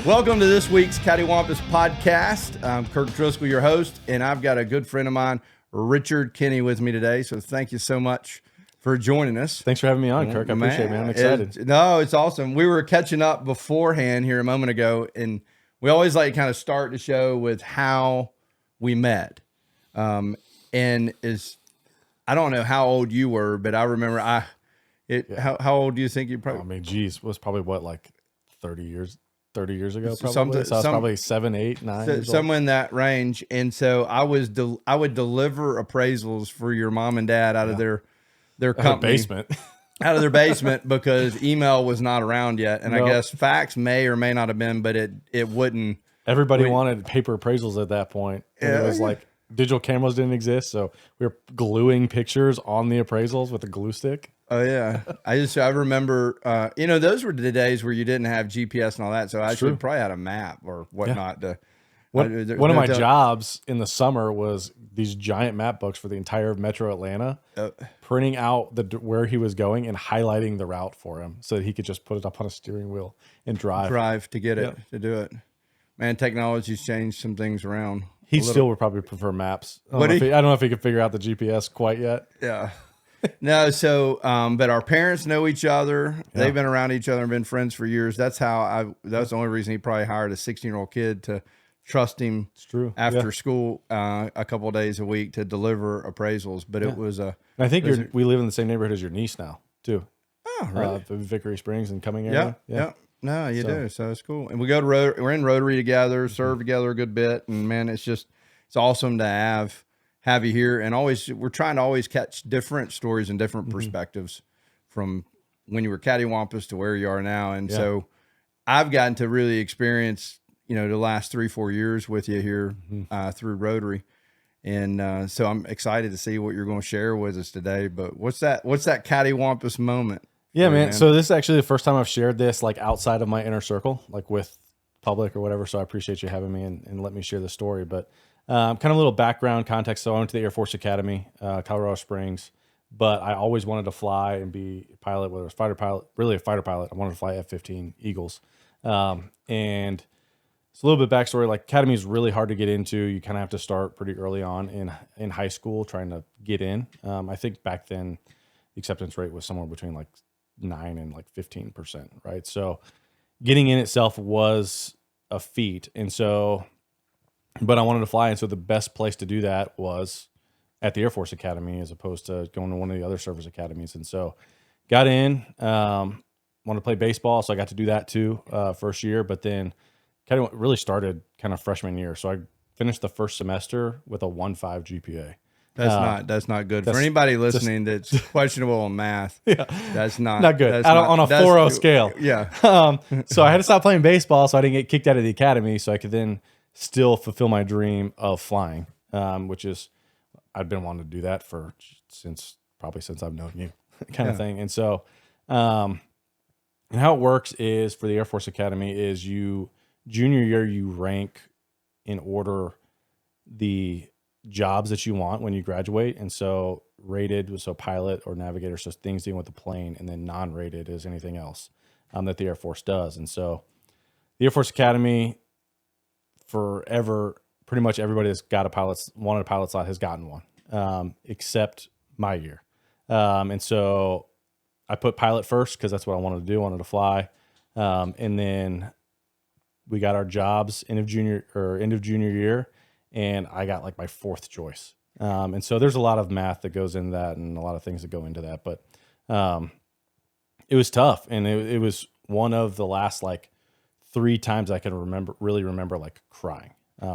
Welcome to this week's Cattywampus podcast. I'm Kirk Driscoll, your host, and I've got a good friend of mine, Richard Kinney, with me today. So thank you so much for joining us. Thanks for having me on, Kirk. I appreciate it, man. I'm excited. It's awesome. We were catching up beforehand here a moment ago, and we always like kind of start the show with how we met. I don't know how old you were, but I remember how old do you think you probably? I mean, geez, it was probably what, like 30 years ago, probably. So I was probably 7, 8, 9 years old. Somewhere in that range. And so I would deliver appraisals for your mom and dad out of their company basement. Out of their basement, because email was not around yet. And I guess fax may or may not have been, but it wouldn't. Everybody wanted paper appraisals at that point. And it was like digital cameras didn't exist. So we were gluing pictures on the appraisals with a glue stick. Oh yeah. I remember, those were the days where you didn't have GPS and all that. So I should probably had a map or whatnot to. One of my jobs in the summer was these giant map books for the entire Metro Atlanta, printing out where he was going and highlighting the route for him so that he could just put it up on a steering wheel and drive to get it, to do it. Man, technology's changed some things around. He still would probably prefer maps. I don't know if he could figure out the GPS quite yet. Yeah. No, so, but our parents know each other. Yeah. They've been around each other and been friends for years. That's the only reason he probably hired a 16-year-old kid to trust him. It's true. After school, a couple of days a week to deliver appraisals. But it was I think we live in the same neighborhood as your niece now too. Oh, really? Vickery Springs and Cumming area. Yeah. No, you do. So it's cool. And we go to we're in Rotary together, serve together a good bit. And man, it's awesome to have you here. And we're trying to always catch different stories and different perspectives from when you were Cattywampus to where you are now. And so I've gotten to really experience, the last 3-4 years with you here through Rotary. And so I'm excited to see what you're going to share with us today. But what's that Cattywampus moment? Yeah, man. So this is actually the first time I've shared this like outside of my inner circle, like with public or whatever. So I appreciate you having me and let me share the story. But kind of a little background context. So I went to the Air Force Academy, Colorado Springs, but I always wanted to fly and be a pilot, whether it was fighter pilot, really a fighter pilot. I wanted to fly F-15 Eagles. And it's a little bit backstory. Like academy is really hard to get into. You kind of have to start pretty early on in high school trying to get in. I think back then the acceptance rate was somewhere between like 9 and like 15%, right? So getting in itself was a feat. And so, but I wanted to fly. And so the best place to do that was at the Air Force Academy as opposed to going to one of the other service academies. And so got in, wanted to play baseball. So I got to do that too, first year, but then kind of really started kind of freshman year. So I finished the first semester with a 1.5 GPA. That's not good for anybody listening that's questionable on math. Yeah, that's not good on a 4.0 scale. Yeah. So I had to stop playing baseball so I didn't get kicked out of the academy, so I could then still fulfill my dream of flying, which is I've been wanting to do that since I've known you, kind of thing. And so, and how it works is for the Air Force Academy is junior year you rank in order the jobs that you want when you graduate. And so rated, so pilot or navigator, so things dealing with the plane, and then non-rated is anything else that the Air Force does. And so the Air Force Academy forever, pretty much everybody that's wanted a pilot slot has gotten one, except my year. And so I put pilot first because that's what I wanted to do. I wanted to fly. And then we got our jobs end of junior year, and I got like my fourth choice. And so there's a lot of math that goes into that and a lot of things that go into that, but it was tough. And it was one of the last like 3 times I can really remember like crying,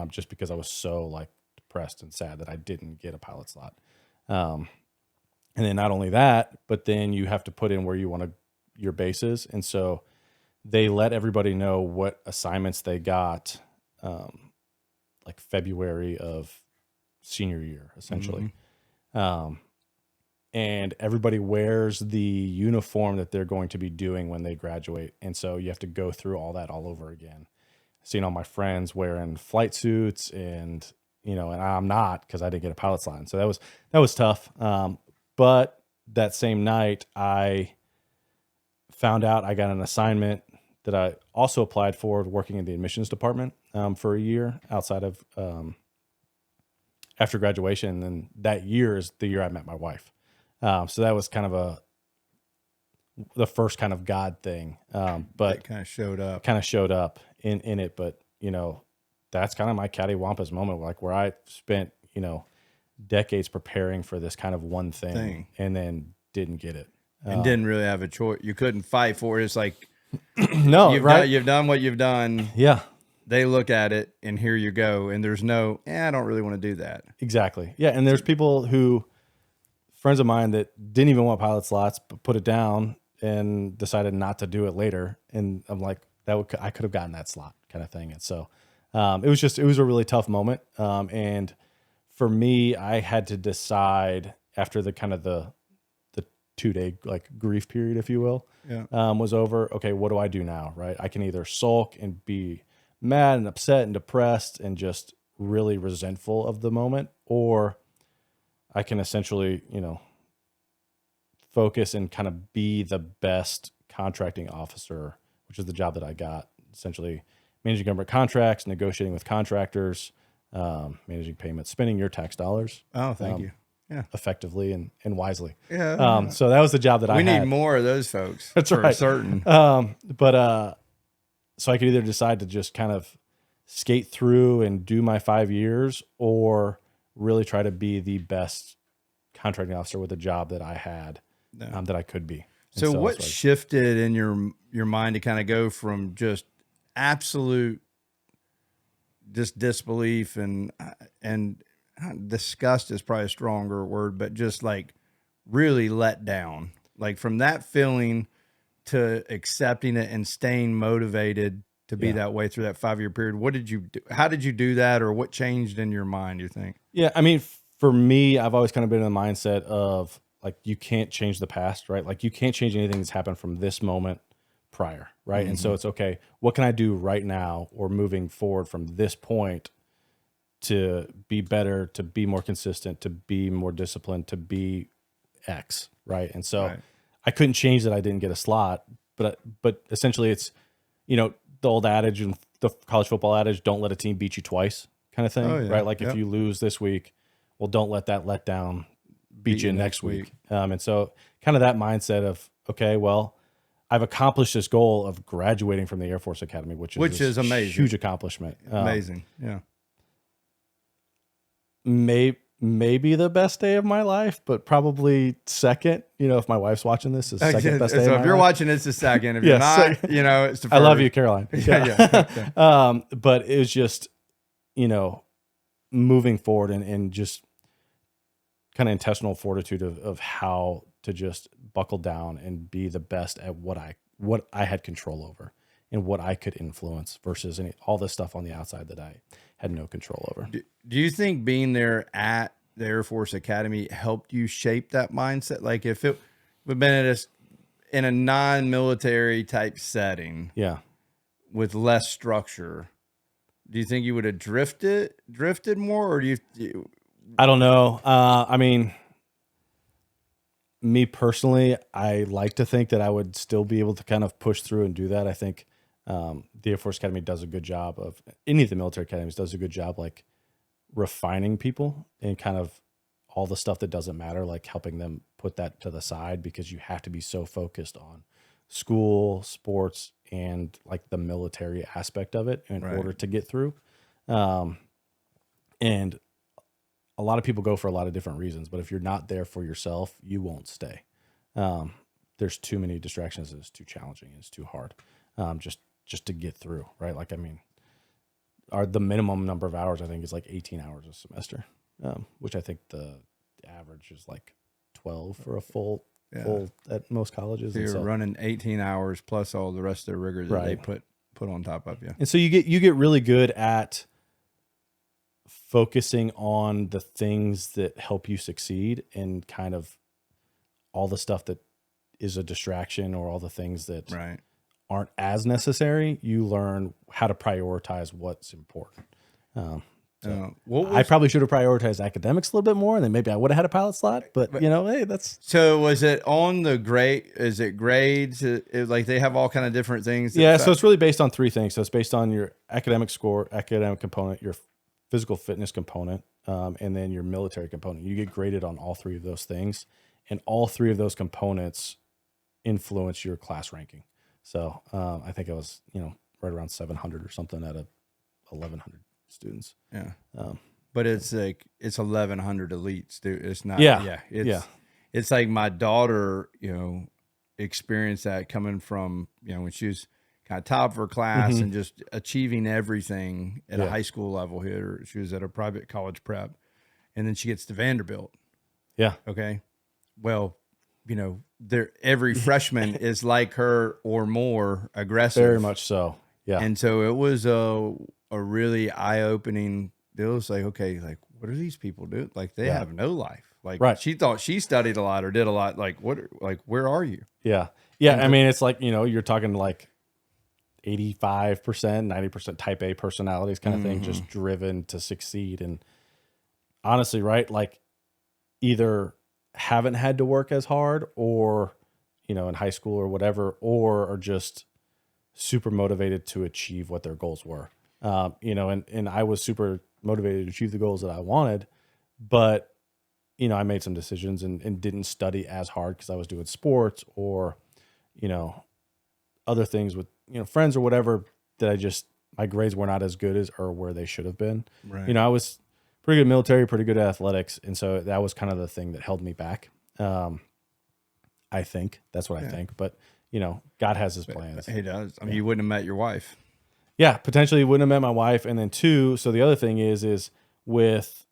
just because I was so like depressed and sad that I didn't get a pilot slot. And then not only that, but then you have to put in where you want your bases. And so they let everybody know what assignments they got, like February of senior year, essentially. And everybody wears the uniform that they're going to be doing when they graduate. And so you have to go through all that all over again. Seeing all my friends wearing flight suits and, and I'm not, because I didn't get a pilot's line. So that was tough. But that same night I found out I got an assignment that I also applied for working in the admissions department for a year outside of after graduation. And then that year is the year I met my wife. So that was kind of the first kind of God thing. But it kind of showed up in it. But, you know, that's kind of my Cattywampus moment, like where I spent, you know, decades preparing for this kind of one thing. And then didn't get it. And didn't really have a choice. You couldn't fight for it. It's like, no, you've done what you've done. Yeah. They look at it and here you go. And there's no, I don't really want to do that. Exactly. Yeah. And there's people friends of mine that didn't even want pilot slots, but put it down and decided not to do it later. And I'm like, I could have gotten that slot kind of thing. And so it was a really tough moment. And for me, I had to decide after the kind of the 2-day like grief period, if you will, was over. Okay, what do I do now? Right. I can either sulk and be mad and upset and depressed and just really resentful of the moment, or I can essentially, you know, focus and kind of be the best contracting officer, which is the job that I got, essentially managing government contracts, negotiating with contractors, managing payments, spending your tax dollars. Oh, thank you. Yeah. Effectively and wisely. Yeah. So that was the job that we I had. need more of those folks. That's for right. certain. So I could either decide to just kind of skate through and do my 5 years, or really try to be the best contracting officer with the job that I had, that I could be. So what shifted in your mind to kind of go from just absolute disbelief and disgust is probably a stronger word, but just like really let down, like from that feeling to accepting it and staying motivated to be that way through that 5-year period? What did you do? How did you do that, or what changed in your mind, you think? Yeah. I mean, for me, I've always kind of been in the mindset of like, you can't change the past, right? Like you can't change anything that's happened from this moment prior. Right. Mm-hmm. And so it's okay. What can I do right now or moving forward from this point to be better, to be more consistent, to be more disciplined, to be X. Right. And so I couldn't change that I didn't get a slot, but essentially it's, you know, the old adage and the college football adage, don't let a team beat you twice kind of thing. Right. Like if you lose this week, well, don't let that let down beat you next week. And so kind of that mindset of, okay, well, I've accomplished this goal of graduating from the Air Force Academy, which is amazing, huge accomplishment. Amazing. Yeah. Maybe the best day of my life, but probably second, you know, if my wife's watching this, is second best day of my life. So if you're watching, it's the second. If you're not, you know, it's the first. I love you, Caroline. Yeah. But it was just, you know, moving forward and just kind of intestinal fortitude of how to just buckle down and be the best at what I had control over and what I could influence versus all this stuff on the outside that I had no control over. Do you think being there at the Air Force Academy helped you shape that mindset? Like if it would have been in a non-military type setting, with less structure, do you think you would have drifted more, or do you? I don't know. I mean, me personally, I like to think that I would still be able to kind of push through and do that. I think the Air Force Academy does a good job of, any of the military academies does a good job, like refining people and kind of all the stuff that doesn't matter, like helping them put that to the side, because you have to be so focused on school, sports, and like the military aspect of it in order to get through. And a lot of people go for a lot of different reasons, but if you're not there for yourself, you won't stay. There's too many distractions. It's too challenging. It's too hard. Just to get through, right? Like, I mean, the minimum number of hours, I think, is like 18 hours a semester, which I think the average is like 12 for a full at most colleges. So you're running 18 hours plus all the rest of the rigor that they put on top of you. And so you get really good at focusing on the things that help you succeed, and kind of all the stuff that is a distraction, or all the things that aren't as necessary. You learn how to prioritize what's important. So What I probably should have prioritized academics a little bit more, and then maybe I would have had a pilot slot. But hey, that's so. Was it on the grade? Is it grades? Like they have all kind of different things. yeah. So it's really based on three things. So it's based on your academic score, academic component, your physical fitness component, and then your military component. You get graded on all three of those things, and all three of those components influence your class ranking. So I think I was right around 700 or something out of 1,100 students. Yeah. But it's like it's 1,100 elites, dude. It's not. Yeah. It's like my daughter, experienced that coming from when she was kind of top of her class and just achieving everything at a high school level here. She was at a private college prep, and then she gets to Vanderbilt. Yeah. Okay. Well, every freshman is like her or more aggressive. Very much so. Yeah. And so it was a really eye-opening deal. It's like, okay, like what are these people doing? Like they have no life. Like she thought she studied a lot or did a lot. Like where are you? Yeah. Yeah. I mean, it's like, you're talking like 85%, 90% type A personalities kind of thing, just driven to succeed. And honestly, right, like either haven't had to work as hard or, in high school or whatever, or are just super motivated to achieve what their goals were. And I was super motivated to achieve the goals that I wanted, but, I made some decisions and didn't study as hard because I was doing sports or, other things with, friends or whatever that my grades were not as good as or where they should have been. Right. I was pretty good military, pretty good at athletics. And so that was kind of the thing that held me back. I think that's what I think, but God has his plans. He does. I mean, you wouldn't have met your wife. Yeah. Potentially wouldn't have met my wife. And then two, so the other thing is with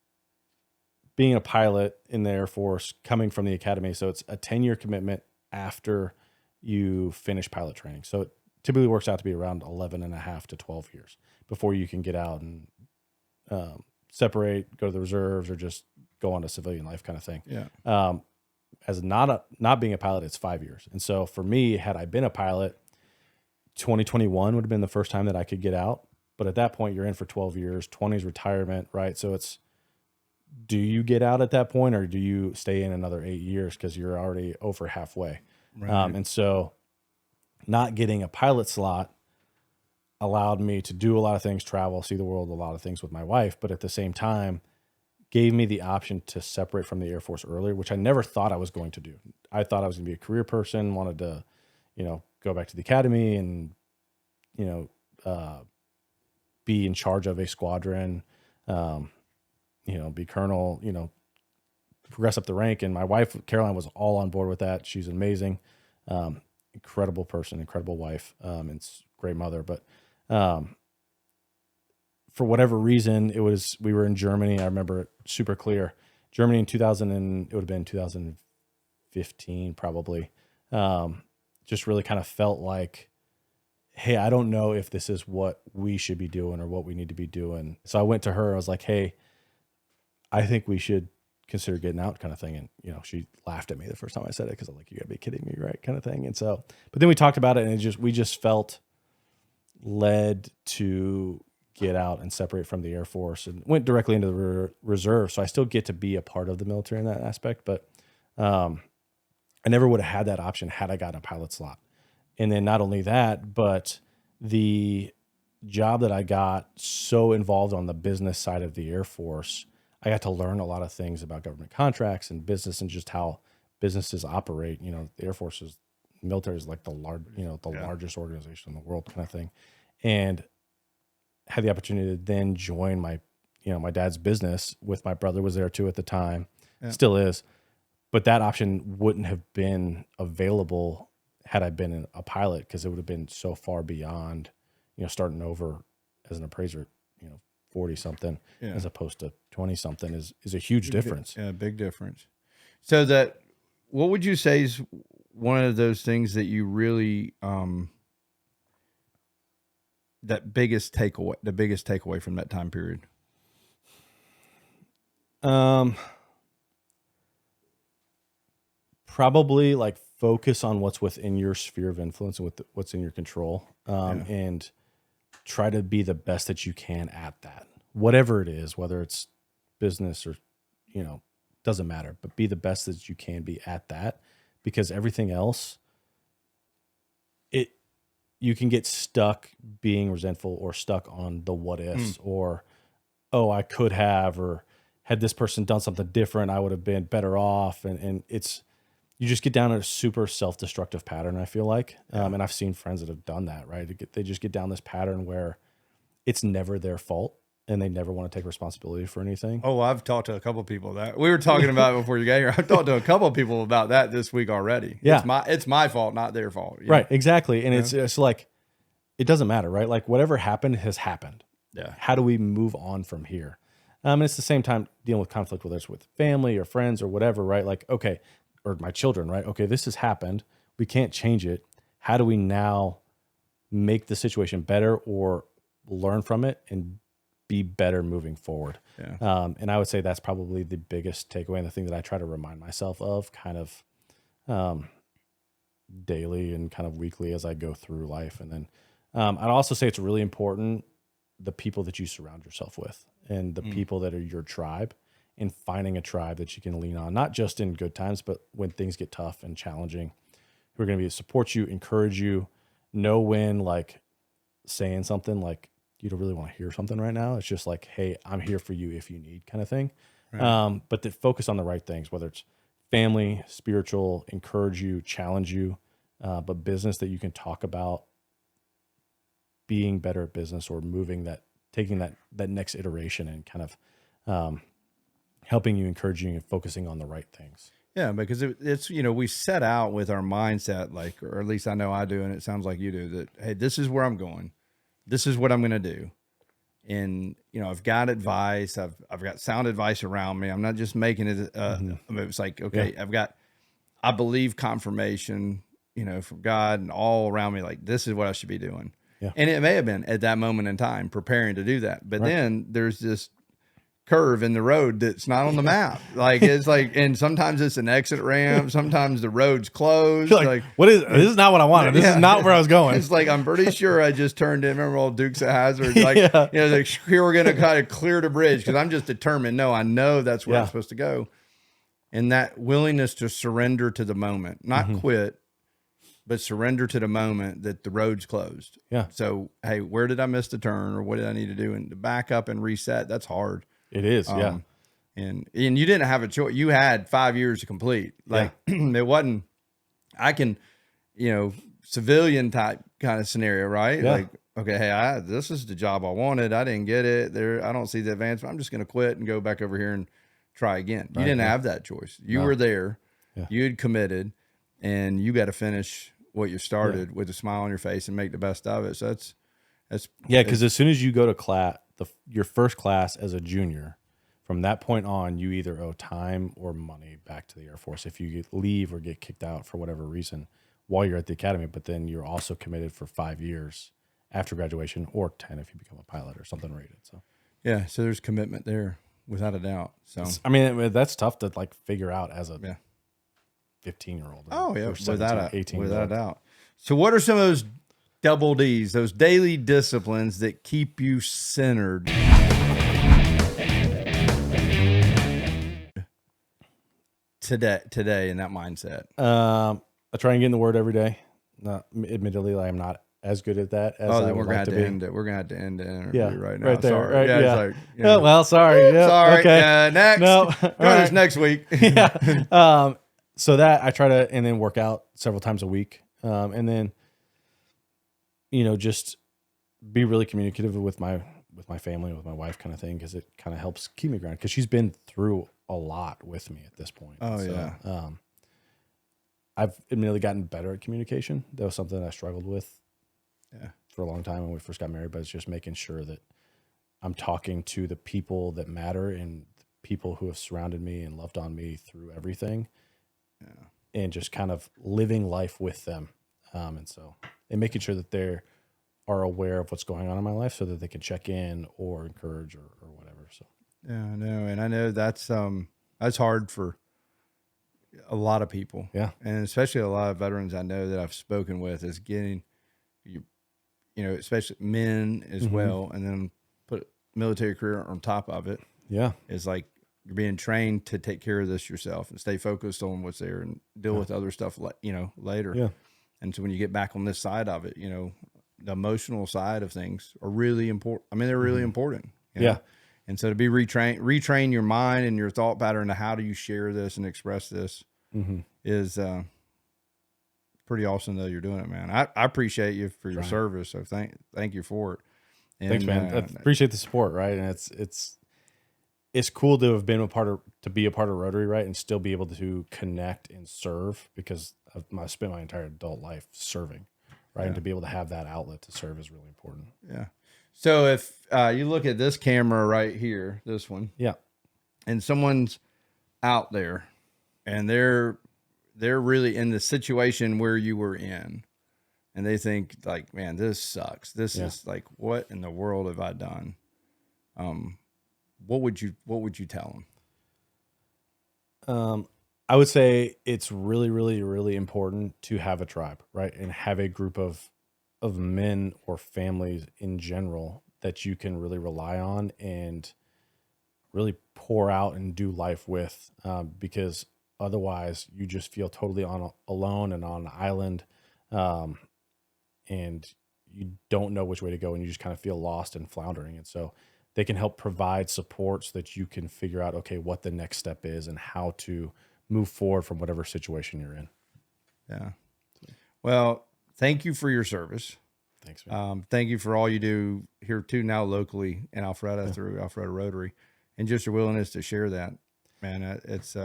being a pilot in the Air Force coming from the academy. So it's a 10-year commitment after you finish pilot training. So it typically works out to be around 11 and a half to 12 years before you can get out and separate, go to the reserves, or just go on to civilian life kind of thing. Yeah. As not being a pilot, it's 5 years. And so for me, had I been a pilot, 2021 would have been the first time that I could get out. But at that point, you're in for 12 years, 20 is retirement, right? So it's, do you get out at that point or do you stay in another 8 years because you're already over halfway? Right. And so not getting a pilot slot allowed me to do a lot of things, travel, see the world, a lot of things with my wife, but at the same time gave me the option to separate from the Air Force earlier, which I never thought I was going to do. I thought I was going to be a career person, wanted to, go back to the academy and, be in charge of a squadron, be colonel, progress up the rank. And my wife, Caroline, was all on board with that. She's amazing, incredible person, incredible wife, and great mother. But for whatever reason, we were in Germany. I remember it super clear. Germany in 2000, and it would have been 2015 probably. Just really kind of felt like, hey, I don't know if this is what we should be doing or what we need to be doing. So I went to her. I was like, hey, I think we should consider getting out kind of thing. And, she laughed at me the first time I said it because I'm like, you gotta be kidding me, right? Kind of thing. And so, but then we talked about it and we just felt led to get out and separate from the Air Force and went directly into the reserve. So I still get to be a part of the military in that aspect, but I never would have had that option had I gotten a pilot slot. And then not only that, but the job that I got so involved on the business side of the Air Force, I got to learn a lot of things about government contracts and business and just how businesses operate. The Air Force military is like the largest organization in the world kind of thing. And had the opportunity to then join my dad's business with my brother was there too at the time, still is. But that option wouldn't have been available had I been a pilot because it would have been so far beyond, starting over as an appraiser, 40 something as opposed to 20 something is a huge difference. Yeah, big difference. So what would you say is one of those things that you really, the biggest takeaway from that time period? Probably like focus on what's within your sphere of influence and what's in your control, and try to be the best that you can at that, whatever it is, whether it's business or, doesn't matter, but be the best that you can be at that, because everything else, you can get stuck being resentful or stuck on the what ifs or, oh, I could have, or had this person done something different, I would have been better off. And you just get down a super self-destructive pattern, I feel like. And I've seen friends that have done that, right? They just get down this pattern where it's never their fault and they never want to take responsibility for anything. Oh, I've talked to a couple of people that we were talking about before you got here. I've talked to a couple of people about that this week already. Yeah. It's my fault, not their fault. Right. Exactly. And it's like, it doesn't matter, right? Like whatever happened has happened. Yeah. How do we move on from here? And it's the same time dealing with conflict, whether it's with family or friends or whatever, right? Like, okay, or my children, right? Okay, this has happened. We can't change it. How do we now make the situation better or learn from it and be better moving forward? Yeah. And I would say that's probably the biggest takeaway and the thing that I try to remind myself of kind of daily and kind of weekly as I go through life. And then I'd also say it's really important, the people that you surround yourself with and the people that are your tribe, and finding a tribe that you can lean on, not just in good times, but when things get tough and challenging, who are going to be support you, encourage you, know when like saying something like you don't really want to hear something right now. It's just like, hey, I'm here for you if you need, kind of thing. Right. But to focus on the right things, whether it's family, spiritual, encourage you, challenge you, but business that you can talk about being better at business or taking that next iteration and kind of helping you, encouraging you, and focusing on the right things. Yeah, because it's, we set out with our mindset, like, or at least I know I do, and it sounds like you do, that, hey, this is where I'm going. This is what I'm going to do. And, I've got advice. I've got sound advice around me. I'm not just making it. It's like, okay, yeah. I believe confirmation, from God and all around me. Like, this is what I should be doing. Yeah. And it may have been at that moment in time preparing to do that. But then there's this curve in the road that's not on the map. Like, it's like, and sometimes it's an exit ramp. Sometimes the road's closed. Like, this is not what I wanted. This is not where I was going. It's like, I'm pretty sure I just turned in. Remember old Dukes of Hazzard? Like, like, here we're going to kind of clear the bridge because I'm just determined. No, I know that's where I'm supposed to go. And that willingness to surrender to the moment, not quit, but surrender to the moment that the road's closed. Yeah. So, hey, where did I miss the turn, or what did I need to do? And to back up and reset, that's hard. It is, yeah. And you didn't have a choice. You had 5 years to complete. Like, it wasn't, civilian type kind of scenario, right? Yeah. Like, okay, hey, this is the job I wanted. I didn't get it. I don't see the advancement. I'm just going to quit and go back over here and try again. You didn't have that choice. You were there. Yeah. You had committed, and you got to finish what you started with a smile on your face and make the best of it. So that's because as soon as you go to class, your first class as a junior, from that point on, you either owe time or money back to the Air Force if you leave or get kicked out for whatever reason while you're at the academy. But then you're also committed for 5 years after graduation, or 10 if you become a pilot or something rated. So yeah, so there's commitment there without a doubt. So that's tough to like figure out as a 15-year-old. Oh yeah, without a doubt. So what are some of those double D's, those daily disciplines that keep you centered today in that mindset? I try and get in the Word every day. Admittedly, I am not as good at that as I would like to be. We're gonna have to end the interview right now. Right there. Sorry. Right, It's like, oh, well, sorry. Yeah, sorry. Okay. Next. No. Join us next week. Yeah. So that I try to, and then work out several times a week, and then just be really communicative with my family, with my wife, kind of thing, because it kind of helps keep me grounded, because she's been through a lot with me at this point. Oh, so, yeah. I've admittedly gotten better at communication. That was something that I struggled with for a long time when we first got married, but it's just making sure that I'm talking to the people that matter and the people who have surrounded me and loved on me through everything, and just kind of living life with them. And making sure that they are aware of what's going on in my life so that they can check in or encourage or whatever. So, yeah, I know. And I know that's hard for a lot of people. Yeah. And especially a lot of veterans I know that I've spoken with, is getting, especially men as well. And then military career on top of it. Yeah. It's like you're being trained to take care of this yourself and stay focused on what's there and deal with other stuff, later. Yeah. And so when you get back on this side of it, the emotional side of things are really important. I mean, they're really important. Yeah. And so to be retrain your mind and your thought pattern to how do you share this and express this is pretty awesome that you're doing it, man. I appreciate you for your service. So thank you for it. And, thanks, man. I appreciate the support. Right. And it's cool to have been to be a part of Rotary, right. And still be able to connect and serve, because I spent my entire adult life serving. Right. Yeah. And to be able to have that outlet to serve is really important. Yeah. So if you look at this camera right here, this one, yeah, and someone's out there and they're really in the situation where you were in, and they think like, man, this sucks. This is like, what in the world have I done? What would you tell them? I would say it's really, really, really important to have a tribe, right? And have a group of men or families in general that you can really rely on and really pour out and do life with, because otherwise you just feel totally alone and on an island, and you don't know which way to go, and you just kind of feel lost and floundering. And so they can help provide support so that you can figure out, okay, what the next step is and how to move forward from whatever situation you're in. Yeah. Well, thank you for your service. Thanks, man. Thank you for all you do here too, now locally in Alpharetta through Alpharetta Rotary, and just your willingness to share that, man. It's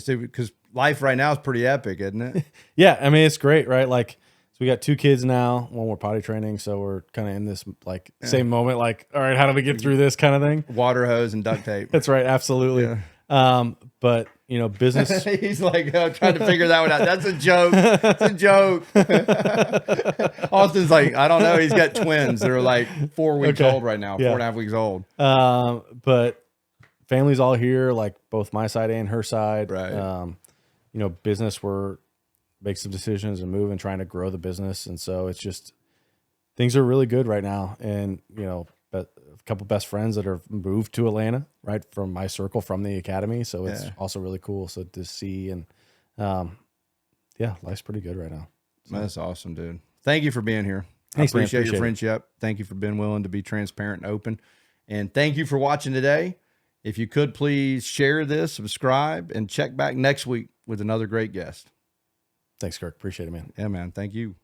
because life right now is pretty epic, isn't it? Yeah. I mean, it's great, right? Like, so we got 2 kids now, one we're potty training. So we're kind of in this like same moment, like, all right, how do we get through this kind of thing? Water hose and duct tape. That's right. Absolutely. Yeah. But business. He's like trying to figure that one out. That's a joke. It's a joke. Austin's like, I don't know. He's got twins that are like 4 weeks old right now, 4.5 weeks old. But family's all here, like both my side and her side. Right. Business, we're make some decisions and move and trying to grow the business. And so it's just, things are really good right now. And, a couple best friends that have moved to Atlanta, right, from my circle, from the academy. So it's also really cool. So to see, and life's pretty good right now. So. That's awesome, dude. Thank you for being here. Thanks, I appreciate your friendship. Thank you for being willing to be transparent and open. And thank you for watching today. If you could please share this, subscribe, and check back next week with another great guest. Thanks, Kirk. Appreciate it, man. Yeah, man. Thank you.